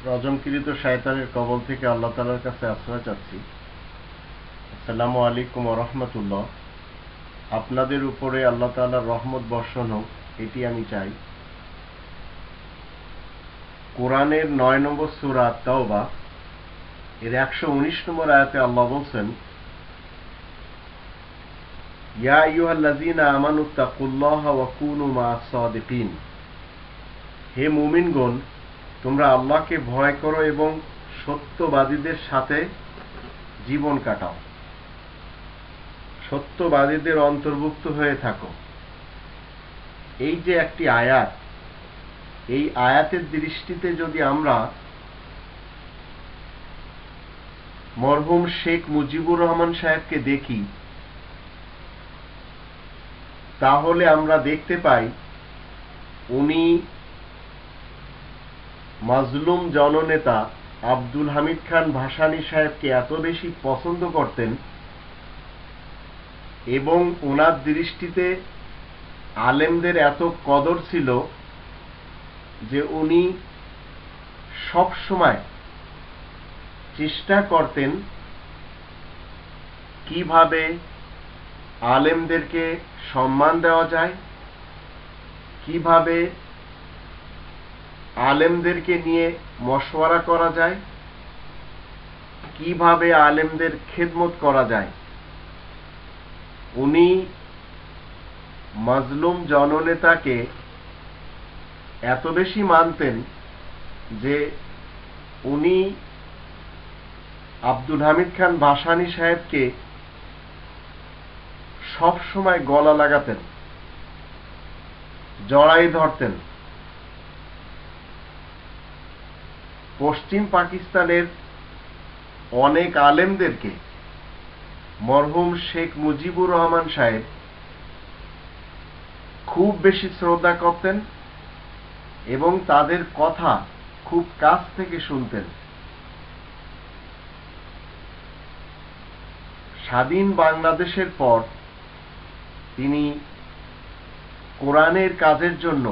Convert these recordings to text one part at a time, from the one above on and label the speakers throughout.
Speaker 1: রজমকৃত শয়তানের কবল থেকে আল্লাহ তাআলার কাছে আশ্রয় চাচ্ছি। আসসালামু আলাইকুম ওয়া রাহমাতুল্লাহ। আপনাদের উপরে আল্লাহ তাআলার রহমত বর্ষণ হোক, এটি আমি চাই। কোরআনের 9 নম্বর সূরা তাওবা এর 119 নম্বর আয়াতে আল্লাহ বলছেন, ইয়া আইয়ুহাল্লাযীনা আমানুত্তাকুল্লাহা ওয়া কুনু মা'আস সাদিকিন। হে মুমিনগণ, তোমরা আল্লাহকে ভয় করো এবং সত্যবাদীদের সাথে জীবন কাটাও, সত্যবাদীদের অন্তর্ভুক্ত হয়ে থাকো। এই যে একটি আয়াত, এই আয়াতের দৃষ্টিতে যদি আমরা মরহুম শেখ মুজিবুর রহমান সাহেবকে দেখি, তাহলে আমরা দেখতে পাই উনি মাজলুম জননেতা আব্দুল হামিদ খান ভাসানী সাহেবকে এত বেশি পছন্দ করতেন এবং ওনার দৃষ্টিতে আলেমদের এত কদর ছিল যে উনি সব সময় চেষ্টা করতেন কিভাবে আলেমদেরকে সম্মান দেওয়া যায়, কিভাবে আলেমদেরকে নিয়ে মশওয়ারা করা যায়, কিভাবে আলেমদের খেদমত করা যায়। উনি মাজলুম জননেতাকে এত বেশি মানতেন যে উনি আব্দুল হামিদ খান ভাসানী সাহেবকে সব সময় গলা লাগাতেন, জড়াই ধরতেন। পশ্চিম পাকিস্তানের অনেক আলেমদেরকে মরহুম শেখ মুজিবুর রহমান সাহেব খুব বেশি শ্রদ্ধা করতেন এবং তাদের কথা খুব কাছ থেকে শুনতেন। স্বাধীন বাংলাদেশের পর তিনি কোরআনের কাজের জন্য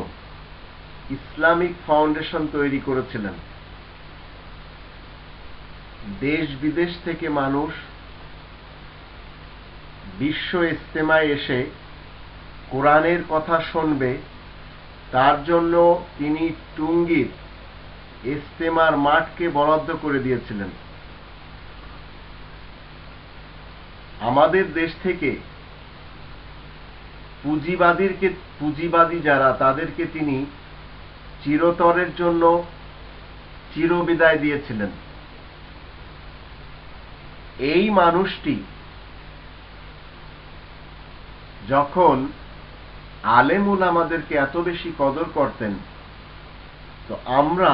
Speaker 1: ইসলামিক ফাউন্ডেশন তৈরি করেছিলেন। দেশ বিদেশ থেকে মানুষ বিশ্ব ইজতেমায় এসে কোরআনের কথা শুনবে, তার জন্য তিনি টুঙ্গীর ইজতেমার মাঠকে বরাদ্দ করে দিয়েছিলেন। আমাদের দেশ থেকে পুঁজিবাদী যারা, তাদেরকে তিনি চিরতরের জন্য চিরবিদায় দিয়েছিলেন। এই মানুষটি যখন আলেম উলামাদেরকে এত বেশি কদর করতেন, তো আমরা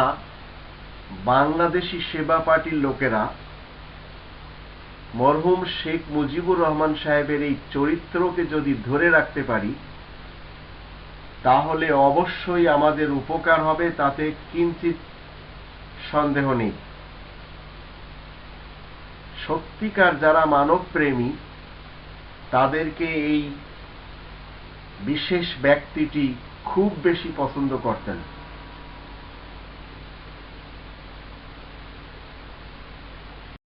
Speaker 1: বাংলাদেশি সেবা পার্টির লোকেরা মরহুম শেখ মুজিবুর রহমান সাহেবের এই চরিত্রকে যদি ধরে রাখতে পারি, তাহলে অবশ্যই আমাদের উপকার হবে, তাতে কিঞ্চিত সন্দেহ নেই। সত্যিকার যারা মানবপ্রেমী, তাদেরকে এই বিশেষ ব্যক্তিটি খুব বেশি পছন্দ করতেন।